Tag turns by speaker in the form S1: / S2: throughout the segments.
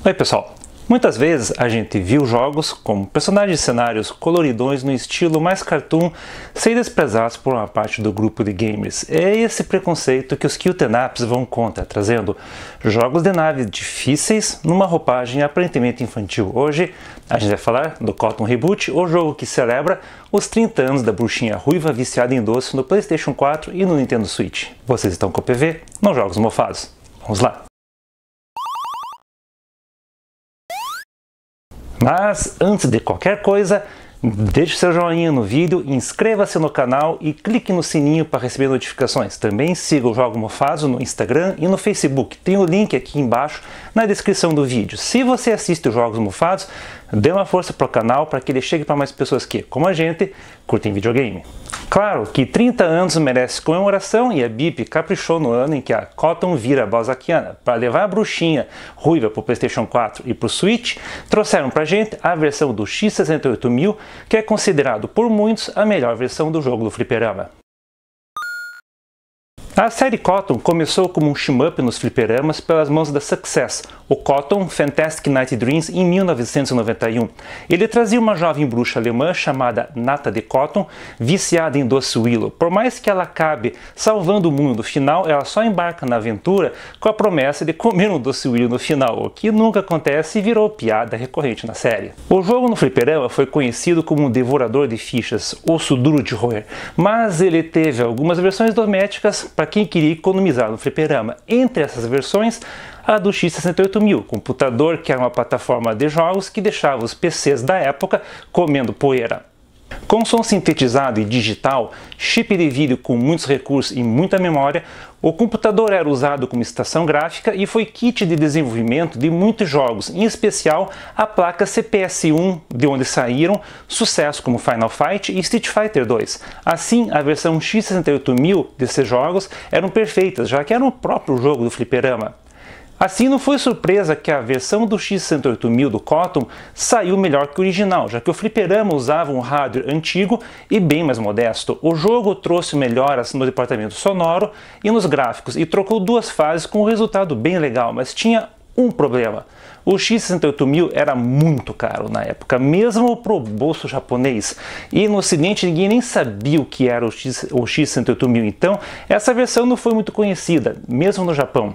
S1: Oi pessoal, muitas vezes a gente viu jogos como personagens de cenários coloridões no estilo mais cartoon ser desprezados por uma parte do grupo de gamers. É esse preconceito que os Killtenaps vão contra, trazendo jogos de nave difíceis numa roupagem aparentemente infantil. Hoje a gente vai falar do Cotton Reboot, o jogo que celebra os 30 anos da bruxinha ruiva viciada em doce no PlayStation 4 e no Nintendo Switch. Vocês estão com o PV, não Jogos Mofados. Vamos lá! Mas antes de qualquer coisa, deixe seu joinha no vídeo, inscreva-se no canal e clique no sininho para receber notificações. Também siga o Jogos Mofados no Instagram e no Facebook. Tem o link aqui embaixo na descrição do vídeo. Se você assiste os Jogos Mofados, dê uma força para o canal para que ele chegue para mais pessoas que, como a gente, curtem videogame. Claro que 30 anos merece comemoração e a BIP caprichou no ano em que a Cotton vira balzaquiana. Para levar a bruxinha ruiva para o PlayStation 4 e para o Switch, trouxeram para a gente a versão do X68000, que é considerado por muitos a melhor versão do jogo do fliperama. A série Cotton começou como um shmup nos fliperamas pelas mãos da Success, o Cotton Fantastic Night Dreams, em 1991. Ele trazia uma jovem bruxa alemã chamada Nata de Cotton, viciada em doce Willow. Por mais que ela acabe salvando o mundo no final, ela só embarca na aventura com a promessa de comer um doce Willow no final, o que nunca acontece e virou piada recorrente na série. O jogo no fliperama foi conhecido como um devorador de fichas, osso duro de roer, mas ele teve algumas versões domésticas para quem queria economizar no fliperama. Entre essas versões, a do X68000, computador que era uma plataforma de jogos que deixava os PCs da época comendo poeira. Com som sintetizado e digital, chip de vídeo com muitos recursos e muita memória, o computador era usado como estação gráfica e foi kit de desenvolvimento de muitos jogos, em especial a placa CPS-1, de onde saíram sucessos como Final Fight e Street Fighter 2. Assim, a versão X68000 desses jogos eram perfeitas, já que era o próprio jogo do fliperama. Assim, não foi surpresa que a versão do X68000 do Cotton saiu melhor que o original, já que o fliperama usava um hardware antigo e bem mais modesto. O jogo trouxe melhoras no departamento sonoro e nos gráficos e trocou duas fases com um resultado bem legal, mas tinha um problema. O X68000 era muito caro na época, mesmo pro bolso japonês, e no ocidente ninguém nem sabia o que era o X68000, então essa versão não foi muito conhecida, mesmo no Japão.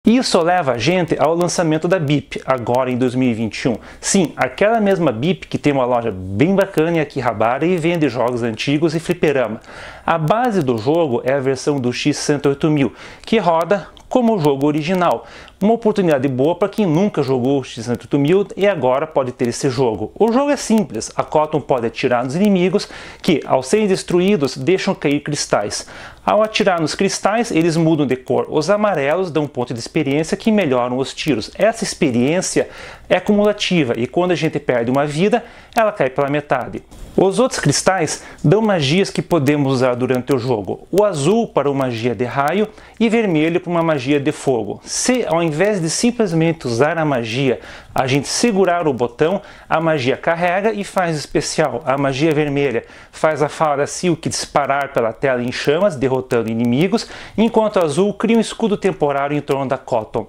S1: Isso leva a gente ao lançamento da BIP, agora em 2021. Sim, aquela mesma BIP que tem uma loja bem bacana em Akihabara e vende jogos antigos e fliperama. A base do jogo é a versão do X68000, que roda como o jogo original. Uma oportunidade boa para quem nunca jogou o X68000 e agora pode ter esse jogo. O jogo é simples, a Cotton pode atirar nos inimigos que, ao serem destruídos, deixam cair cristais. Ao atirar nos cristais, eles mudam de cor. Os amarelos dão um ponto de experiência que melhoram os tiros. Essa experiência é cumulativa e quando a gente perde uma vida, ela cai pela metade. Os outros cristais dão magias que podemos usar durante o jogo. O azul para uma magia de raio e vermelho para uma magia de fogo. Se ao invés de simplesmente usar a magia, a gente segurar o botão, a magia carrega e faz especial. A magia vermelha faz a fada Silk disparar pela tela em chamas, derrotando inimigos, enquanto a azul cria um escudo temporário em torno da Cotton.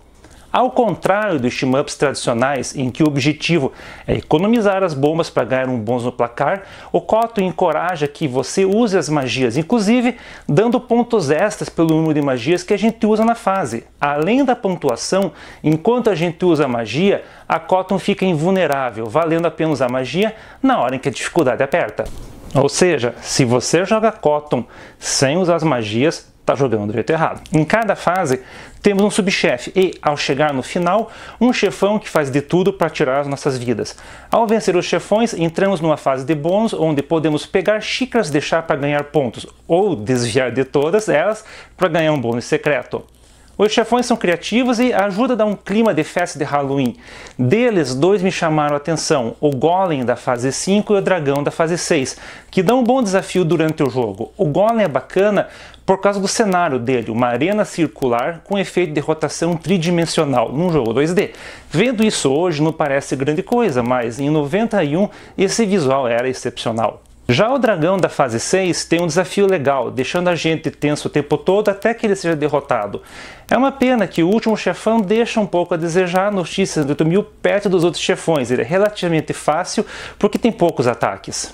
S1: Ao contrário dos shmups tradicionais, em que o objetivo é economizar as bombas para ganhar um bônus no placar, o Cotton encoraja que você use as magias, inclusive dando pontos extras pelo número de magias que a gente usa na fase. Além da pontuação, enquanto a gente usa a magia, a Cotton fica invulnerável, valendo apenas a magia na hora em que a dificuldade aperta. Ou seja, se você joga Cotton sem usar as magias, está jogando do jeito errado. Em cada fase temos um subchefe e, ao chegar no final, um chefão que faz de tudo para tirar as nossas vidas. Ao vencer os chefões, entramos numa fase de bônus onde podemos pegar xícaras de chá para ganhar pontos ou desviar de todas elas para ganhar um bônus secreto. Os chefões são criativos e ajudam a dar um clima de festa de Halloween. Deles, dois me chamaram a atenção, o Golem da fase 5 e o Dragão da fase 6, que dão um bom desafio durante o jogo. O Golem é bacana por causa do cenário dele, uma arena circular com efeito de rotação tridimensional num jogo 2D. Vendo isso hoje não parece grande coisa, mas em 91 esse visual era excepcional. Já o dragão da fase 6 tem um desafio legal, deixando a gente tenso o tempo todo até que ele seja derrotado. É uma pena que o último chefão deixa um pouco a desejar no X68000 perto dos outros chefões. Ele é relativamente fácil porque tem poucos ataques.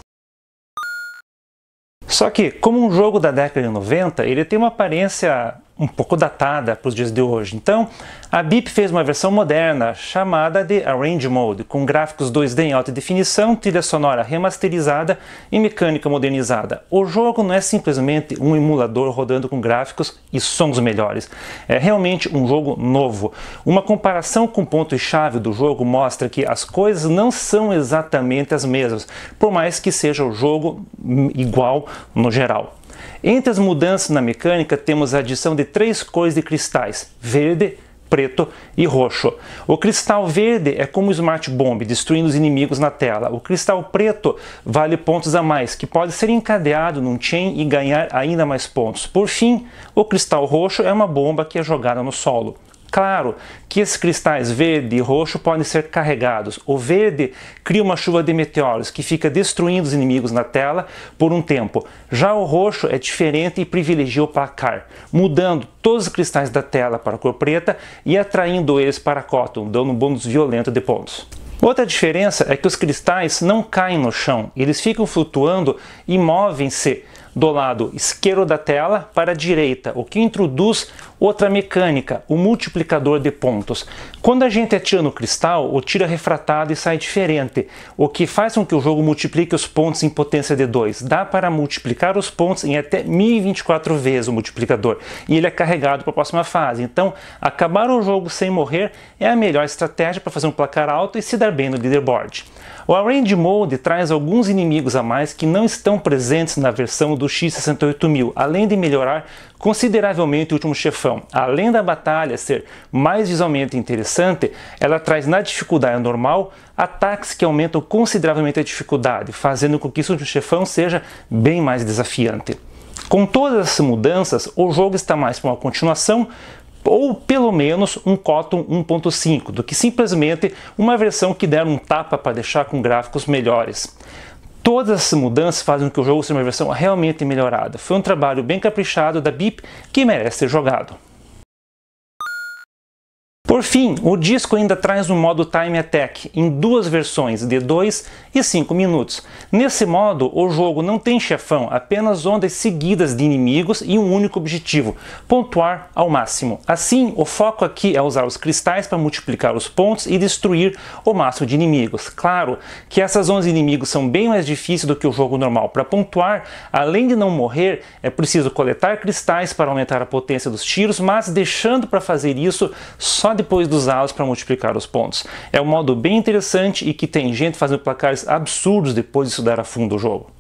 S1: Só que, como um jogo da década de 90, ele tem uma aparência um pouco datada para os dias de hoje. Então, a BIP fez uma versão moderna chamada de Arrange Mode, com gráficos 2D em alta definição, trilha sonora remasterizada e mecânica modernizada. O jogo não é simplesmente um emulador rodando com gráficos e sons melhores. É realmente um jogo novo. Uma comparação com o ponto-chave do jogo mostra que as coisas não são exatamente as mesmas, por mais que seja o jogo igual no geral. Entre as mudanças na mecânica temos a adição de 3 cores de cristais: verde, preto e roxo. O cristal verde é como o Smart Bomb, destruindo os inimigos na tela. O cristal preto vale pontos a mais, que pode ser encadeado num chain e ganhar ainda mais pontos. Por fim, o cristal roxo é uma bomba que é jogada no solo. Claro que esses cristais verde e roxo podem ser carregados. O verde cria uma chuva de meteoros que fica destruindo os inimigos na tela por um tempo. Já o roxo é diferente e privilegia o placar, mudando todos os cristais da tela para a cor preta e atraindo eles para a Cotton, dando um bônus violento de pontos. Outra diferença é que os cristais não caem no chão, eles ficam flutuando e movem-se do lado esquerdo da tela para a direita, o que introduz outra mecânica, o multiplicador de pontos. Quando a gente atira no cristal, o tiro é refratado e sai diferente, o que faz com que o jogo multiplique os pontos em potência de 2. Dá para multiplicar os pontos em até 1024 vezes o multiplicador, e ele é carregado para a próxima fase. Então, acabar o jogo sem morrer é a melhor estratégia para fazer um placar alto e se dar bem no leaderboard. O Arrange Mode traz alguns inimigos a mais que não estão presentes na versão do X68000, além de melhorar consideravelmente o último chefão. Além da batalha ser mais visualmente interessante, ela traz na dificuldade normal ataques que aumentam consideravelmente a dificuldade, fazendo com que esse último chefão seja bem mais desafiante. Com todas essas mudanças, o jogo está mais para uma continuação, ou pelo menos um Cotton 1.5, do que simplesmente uma versão que der um tapa para deixar com gráficos melhores. Todas essas mudanças fazem com que o jogo seja uma versão realmente melhorada. Foi um trabalho bem caprichado da BIP que merece ser jogado. Por fim, o disco ainda traz um modo Time Attack em 2 versões, de 2 e 5 minutos. Nesse modo, o jogo não tem chefão, apenas ondas seguidas de inimigos e um único objetivo: pontuar ao máximo. Assim, o foco aqui é usar os cristais para multiplicar os pontos e destruir o máximo de inimigos. Claro que essas ondas de inimigos são bem mais difíceis do que o jogo normal. Para pontuar, além de não morrer, é preciso coletar cristais para aumentar a potência dos tiros, mas deixando para fazer isso só depois de usá-los para multiplicar os pontos. É um modo bem interessante e que tem gente fazendo placares absurdos depois de estudar a fundo o jogo.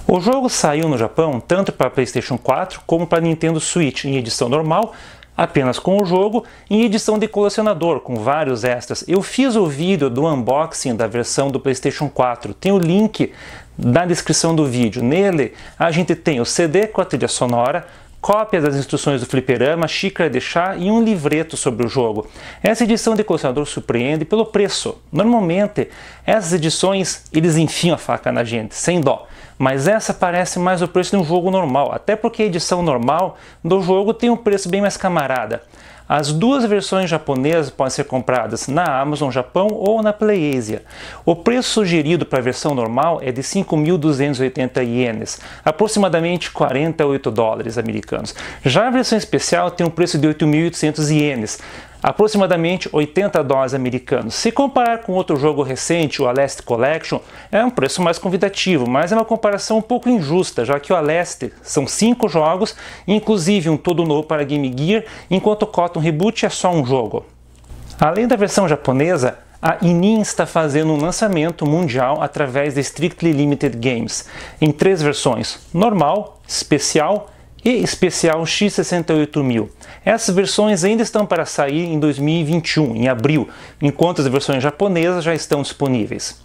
S1: O jogo saiu no Japão tanto para PlayStation 4 como para Nintendo Switch em edição normal, apenas com o jogo, em edição de colecionador, com vários extras. Eu fiz o vídeo do unboxing da versão do PlayStation 4, tem o link na descrição do vídeo. Nele a gente tem o CD com a trilha sonora, cópias das instruções do fliperama, xícara de chá e um livreto sobre o jogo. Essa edição de colecionador surpreende pelo preço. Normalmente, essas edições, eles enfiam a faca na gente, sem dó. Mas essa parece mais o preço de um jogo normal, até porque a edição normal do jogo tem um preço bem mais camarada. As 2 versões japonesas podem ser compradas na Amazon Japão ou na PlayAsia. O preço sugerido para a versão normal é de 5.280 ienes, aproximadamente 48 dólares americanos. Já a versão especial tem um preço de 8.800 ienes, aproximadamente 80 dólares americanos. Se comparar com outro jogo recente, o Aleste Collection, é um preço mais convidativo, mas é uma comparação um pouco injusta, já que o Aleste são 5 jogos, inclusive um todo novo para Game Gear, enquanto o Cotton Reboot é só um jogo. Além da versão japonesa, a Inin está fazendo um lançamento mundial através da Strictly Limited Games, em 3 versões: normal, especial e especial X68000. Essas versões ainda estão para sair em 2021, em abril, enquanto as versões japonesas já estão disponíveis.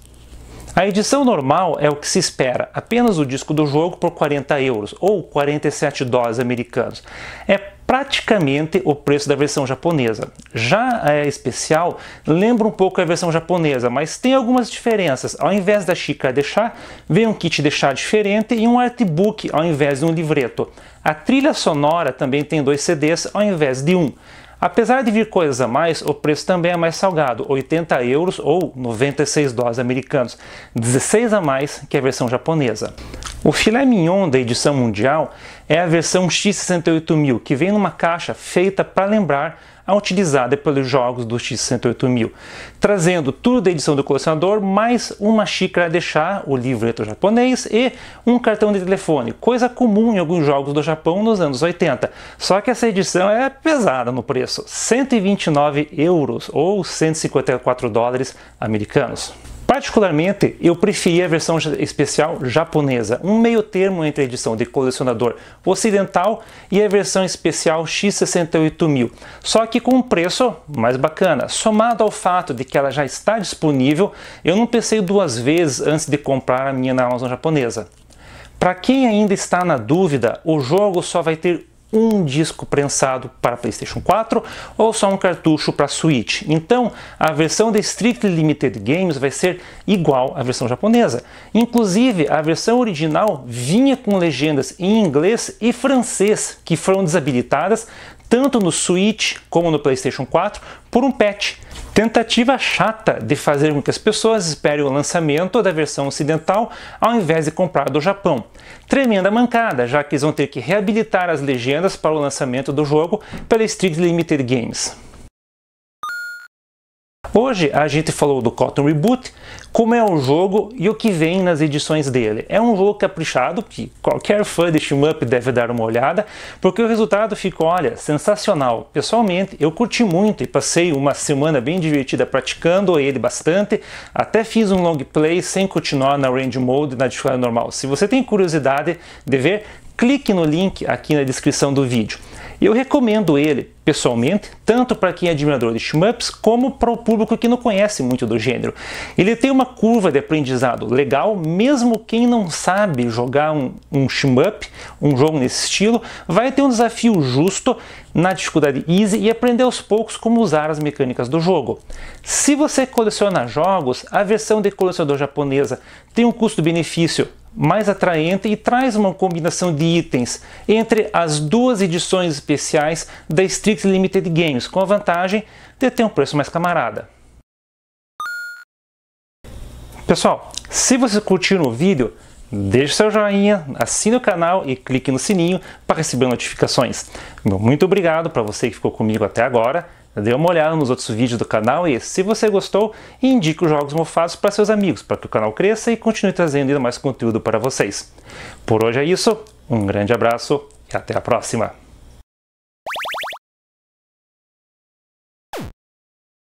S1: A edição normal é o que se espera, apenas o disco do jogo por 40 euros ou 47 dólares americanos. É praticamente o preço da versão japonesa. Já a especial lembra um pouco a versão japonesa, mas tem algumas diferenças. Ao invés da xícara de chá, vem um kit de chá diferente e um artbook ao invés de um livreto. A trilha sonora também tem 2 CDs ao invés de um. Apesar de vir coisas a mais, o preço também é mais salgado, 80 euros ou 96 dólares americanos, 16 a mais que a versão japonesa. O filé mignon da edição mundial é a versão X68000, que vem numa caixa feita para lembrar a utilizada pelos jogos do X68000, trazendo tudo da edição do colecionador, mais uma xícara de chá, o livreto japonês e um cartão de telefone, coisa comum em alguns jogos do Japão nos anos 80. Só que essa edição é pesada no preço, 129 euros ou 154 dólares americanos. Particularmente, eu preferi a versão especial japonesa, um meio termo entre a edição de colecionador ocidental e a versão especial X68000, só que com um preço mais bacana. Somado ao fato de que ela já está disponível, eu não pensei 2 vezes antes de comprar a minha na Amazon japonesa. Para quem ainda está na dúvida, o jogo só vai ter um disco prensado para PlayStation 4 ou só um cartucho para Switch. Então, a versão da Strictly Limited Games vai ser igual à versão japonesa. Inclusive, a versão original vinha com legendas em inglês e francês, que foram desabilitadas tanto no Switch como no PlayStation 4 por um patch. Tentativa chata de fazer com que as pessoas esperem o lançamento da versão ocidental ao invés de comprar do Japão. Tremenda mancada, já que eles vão ter que reabilitar as legendas para o lançamento do jogo pela Strictly Limited Games. Hoje a gente falou do Cotton Reboot, como é o jogo e o que vem nas edições dele. É um jogo caprichado que qualquer fã de shmup deve dar uma olhada, porque o resultado ficou, olha, sensacional. Pessoalmente, eu curti muito e passei uma semana bem divertida praticando ele bastante, até fiz um long play sem continuar na Range Mode na dificuldade normal. Se você tem curiosidade de ver, clique no link aqui na descrição do vídeo. Eu recomendo ele, pessoalmente, tanto para quem é admirador de shmups, como para o público que não conhece muito do gênero. Ele tem uma curva de aprendizado legal, mesmo quem não sabe jogar um shmup, um jogo nesse estilo, vai ter um desafio justo na dificuldade easy e aprender aos poucos como usar as mecânicas do jogo. Se você coleciona jogos, a versão de colecionador japonesa tem um custo-benefício mais atraente e traz uma combinação de itens entre as 2 edições especiais da Strictly Limited Games, com a vantagem de ter um preço mais camarada. Pessoal, se você curtiu o vídeo, deixe seu joinha, assine o canal e clique no sininho para receber notificações. Muito obrigado para você que ficou comigo até agora. Dê uma olhada nos outros vídeos do canal e, se você gostou, indique os jogos mofados para seus amigos, para que o canal cresça e continue trazendo ainda mais conteúdo para vocês. Por hoje é isso, um grande abraço e até a próxima!